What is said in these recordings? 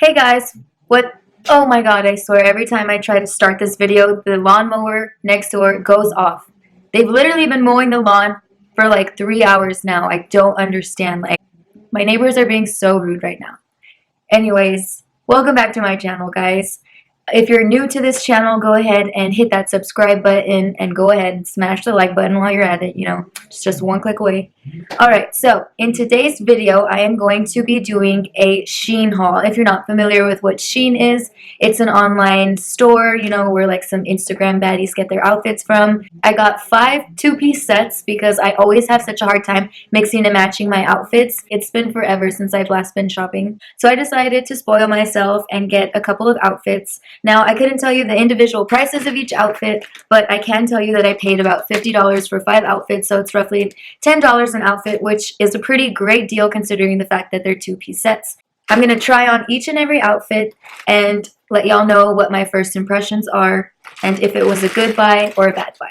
Hey guys, what? Oh my god, I swear every time I try to start this video, the lawnmower next door goes off. They've literally been mowing the lawn for like 3 hours now. I don't understand. Like, my neighbors are being so rude right now. Anyways, welcome back to my channel, guys. If you're new to this channel, go ahead and hit that subscribe button and go ahead and smash the like button while you're at it. You know, it's just one click away. Alright, so in today's video, I am going to be doing a Shein haul. If you're not familiar with what Shein is, it's an online store, you know, where like some Instagram baddies get their outfits from. I got 5 two-piece sets because I always have such a hard time mixing and matching my outfits. It's been forever since I've last been shopping. So I decided to spoil myself and get a couple of outfits. Now, I couldn't tell you the individual prices of each outfit, but I can tell you that I paid about $50 for 5 outfits, so it's roughly $10 an outfit, which is a pretty great deal considering the fact that they're two-piece sets. I'm going to try on each and every outfit and let y'all know what my first impressions are and if it was a good buy or a bad buy.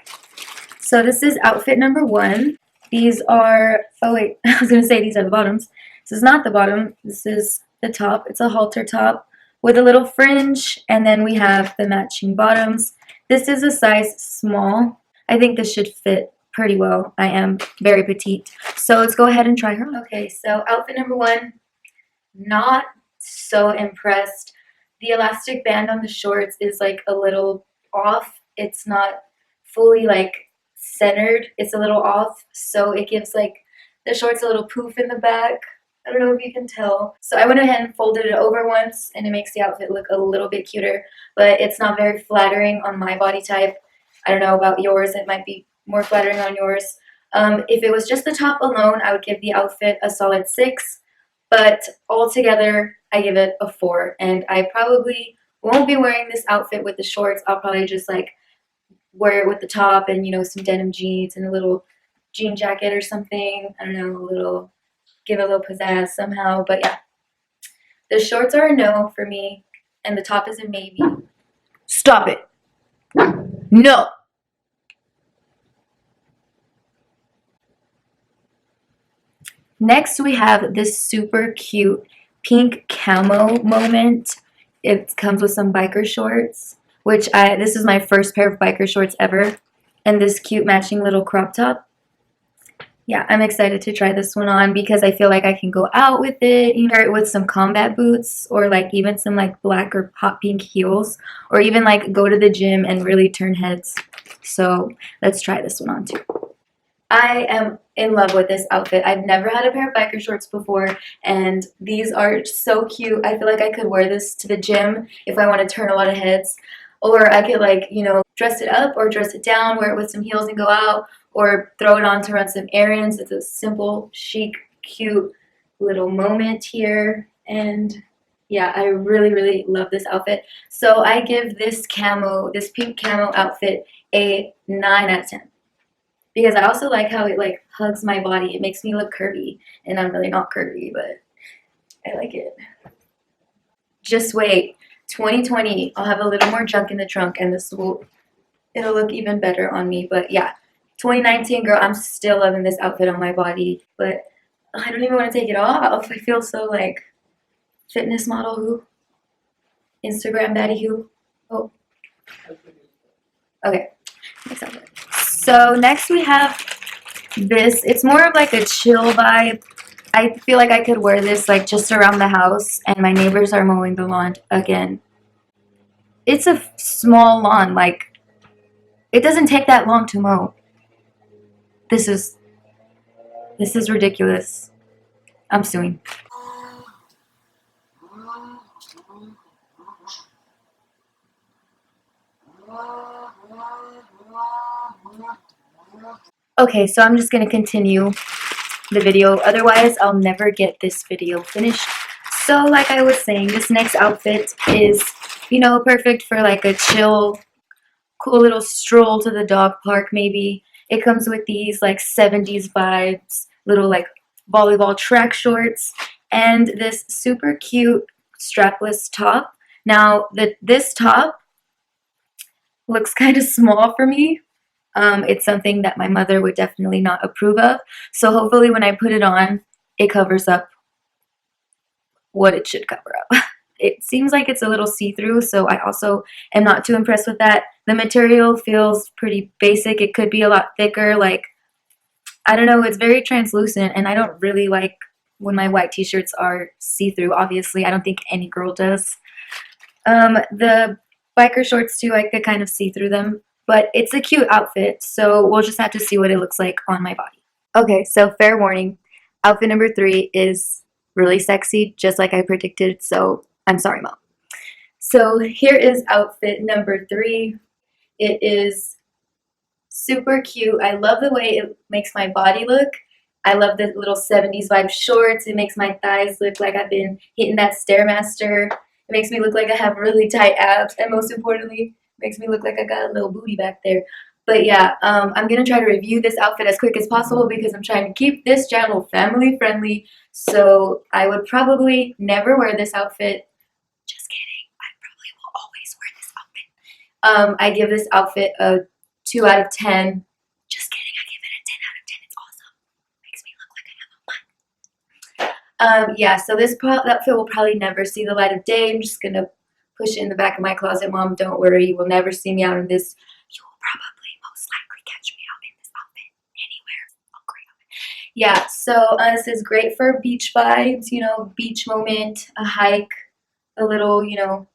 So this is outfit number 1. These are, oh wait, I was going to say these are the bottoms. This is not the bottom. This is the top. It's a halter top with a little fringe, and then we have the matching bottoms. This is a size small. I think this should fit pretty well. I am very petite. So let's go ahead and try her on. Okay, so outfit number 1, not so impressed. The elastic band on the shorts is like a little off. It's not fully like centered. It's a little off, so it gives like the shorts a little poof in the back. I don't know if you can tell. So I went ahead and folded it over once, and it makes the outfit look a little bit cuter, but it's not very flattering on my body type. I don't know about yours. It might be more flattering on yours. If it was just the top alone, I would give the outfit a solid 6, but altogether, I give it a 4, and I probably won't be wearing this outfit with the shorts. I'll probably just like wear it with the top and, you know, some denim jeans and a little jean jacket or something. I don't know, give it a little pizzazz somehow, but yeah. The shorts are a no for me, and the top is a maybe. Stop it. No. Next, we have this super cute pink camo moment. It comes with some biker shorts, which this is my first pair of biker shorts ever, and this cute matching little crop top. Yeah, I'm excited to try this one on because I feel like I can go out with it, you know, with some combat boots or like even some like black or hot pink heels, or even like go to the gym and really turn heads. So let's try this one on too. I am in love with this outfit. I've never had a pair of biker shorts before, and these are so cute. I feel like I could wear this to the gym if I want to turn a lot of heads, or I could like, you know, dress it up or dress it down, wear it with some heels and go out, or throw it on to run some errands. It's a simple, chic, cute little moment here, and yeah, I really, really love this outfit. So I give this pink camo outfit a 9 out of 10. Because I also like how it like hugs my body. It makes me look curvy, and I'm really not curvy, but I like it. Just wait, 2020, I'll have a little more junk in the trunk, and it'll look even better on me. But yeah, 2019, girl, I'm still loving this outfit on my body, but I don't even want to take it off. I feel so like fitness model who, Instagram baddie who. Oh, okay, next outfit. So next we have this. It's more of like a chill vibe. I feel like I could wear this like just around the house, and my neighbors are mowing the lawn again. It's a small lawn, like it doesn't take that long to mow. This is ridiculous. I'm suing. Okay, so I'm just going to continue the video. Otherwise, I'll never get this video finished. So like I was saying, this next outfit is, you know, perfect for like a chill, cool little stroll to the dog park maybe. It comes with these like 70s vibes, little like volleyball track shorts, and this super cute strapless top. Now, this top looks kind of small for me. It's something that my mother would definitely not approve of. So hopefully when I put it on, it covers up what it should cover up. it seems like it's a little see-through, so I also am not too impressed with that. The material feels pretty basic. It could be a lot thicker. Like, I don't know, it's very translucent, and I don't really like when my white t-shirts are see-through. Obviously, I don't think any girl does. The biker shorts too, I could kind of see through them, but it's a cute outfit, so we'll just have to see what it looks like on my body. Okay, so fair warning, outfit number 3 is really sexy, just like I predicted, so I'm sorry, Mom. So here is outfit number 3. It is super cute. I love the way it makes my body look. I love the little 70s vibe shorts. It makes my thighs look like I've been hitting that Stairmaster. It makes me look like I have really tight abs. And most importantly, it makes me look like I got a little booty back there. But yeah, I'm going to try to review this outfit as quick as possible because I'm trying to keep this channel family friendly. So I would probably never wear this outfit. Just kidding. I probably will always wear this outfit. I give this outfit a 2 out of 10. Just kidding, I give it a 10 out of 10. It's awesome. Makes me look like I have a butt. Yeah, so this outfit will probably never see the light of day. I'm just gonna push it in the back of my closet. Mom, don't worry, you will never see me out in this. You will probably most likely catch me out in this outfit anywhere. Oh, great outfit. Yeah, so this is great for beach vibes, you know, beach moment, a hike, a little, you know,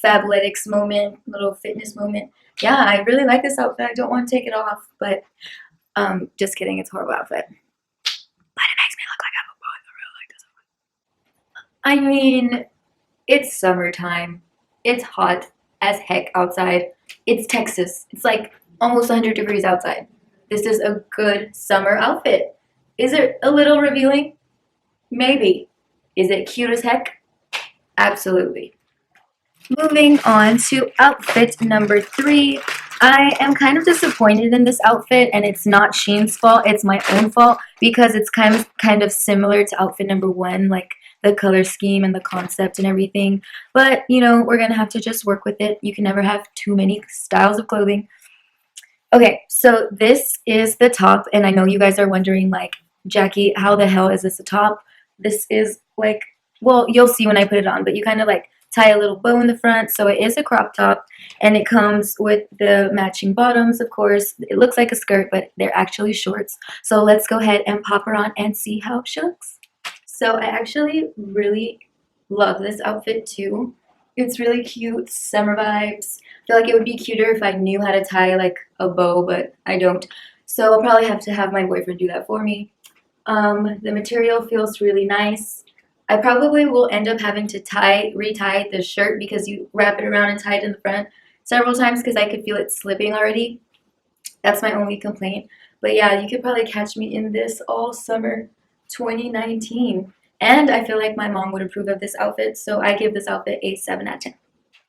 fabletics moment, little fitness moment. Yeah, I really like this outfit. I don't want to take it off, but just kidding. It's a horrible outfit. But it makes me look like I'm a boy. I really like this outfit. I mean, it's summertime. It's hot as heck outside. It's Texas. It's like almost 100 degrees outside. This is a good summer outfit. Is it a little revealing? Maybe. Is it cute as heck? Absolutely. Moving on to outfit number 3. I am kind of disappointed in this outfit, and it's not Shein's fault, it's my own fault because it's kind of similar to outfit number 1, like the color scheme and the concept and everything. But, you know, we're gonna have to just work with it. You can never have too many styles of clothing. Okay, so this is the top, and I know you guys are wondering, like, Jackie, how the hell is this a top? This is like, well, you'll see when I put it on, but you kind of like tie a little bow in the front, so it is a crop top, and it comes with the matching bottoms, of course. It looks like a skirt, but they're actually shorts. So let's go ahead and pop her on and see how she looks. So I actually really love this outfit too. It's really cute, summer vibes. I feel like it would be cuter if I knew how to tie like a bow, but I don't. So I'll probably have to have my boyfriend do that for me. The material feels really nice. I probably will end up having to retie the shirt because you wrap it around and tie it in the front several times because I could feel it slipping already. That's my only complaint. But yeah, you could probably catch me in this all summer 2019. And I feel like my mom would approve of this outfit, so I give this outfit a 7 out of 10.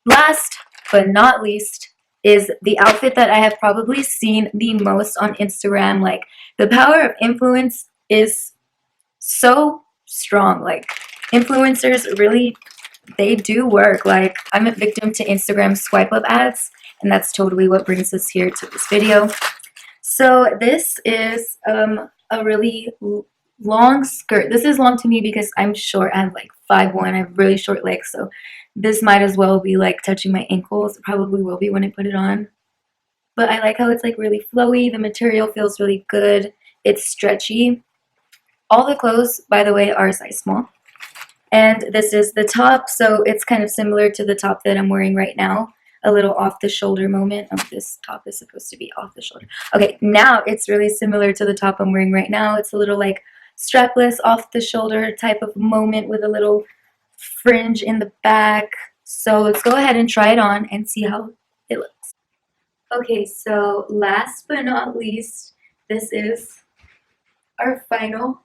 Last but not least is the outfit that I have probably seen the most on Instagram. Like, the power of influence is so strong. Like, influencers really, they do work. Like, I'm a victim to Instagram swipe up ads, and that's totally what brings us here to this video. So this is a really long skirt. This is long to me because I'm short. I'm like 5'1". I have really short legs, so this might as well be like touching my ankles. It probably will be when I put it on. But I like how it's like really flowy. The material feels really good. It's stretchy. All the clothes, by the way, are a size small. And this is the top, so it's kind of similar to the top that I'm wearing right now. A little off the shoulder moment. Oh, this top is supposed to be off the shoulder. Okay, now it's really similar to the top I'm wearing right now. It's a little like strapless, off the shoulder type of moment with a little fringe in the back. So let's go ahead and try it on and see how it looks. Okay, so last but not least, this is our final,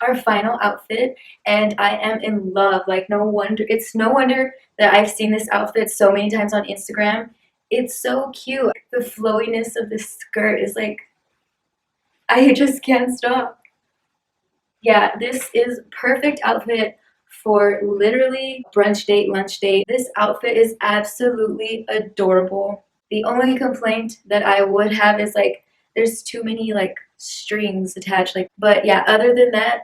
our final outfit, and I am in love. Like, it's no wonder that I've seen this outfit so many times on Instagram. It's so cute. The flowiness of this skirt is like, I just can't stop. Yeah, this is perfect outfit for literally brunch date, lunch date. This outfit is absolutely adorable. The only complaint that I would have is like there's too many like strings attached, like, but yeah, other than that,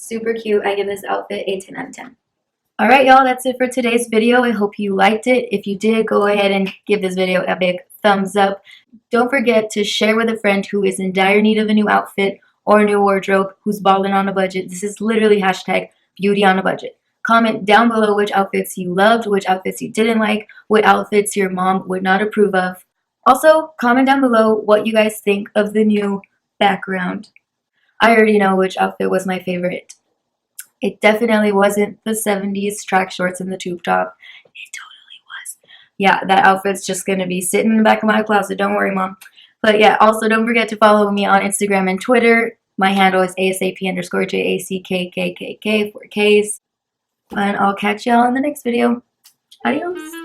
Super cute. I give this outfit a 10 out of 10. Alright, y'all, that's it for today's video. I hope you liked it. If you did, go ahead and give this video a big thumbs up. Don't forget to share with a friend who is in dire need of a new outfit or a new wardrobe, who's balling on a budget. This is literally hashtag beauty on a budget. Comment down below which outfits you loved, which outfits you didn't like, what outfits your mom would not approve of. Also, comment down below what you guys think of the new background. I already know which outfit was my favorite. It definitely wasn't the 70s track shorts and the tube top. It totally was. Yeah, that outfit's just going to be sitting in the back of my closet. Don't worry, Mom. But yeah, also don't forget to follow me on Instagram and Twitter. My handle is ASAP_JACKKKK, 4Ks. And I'll catch y'all in the next video. Adios.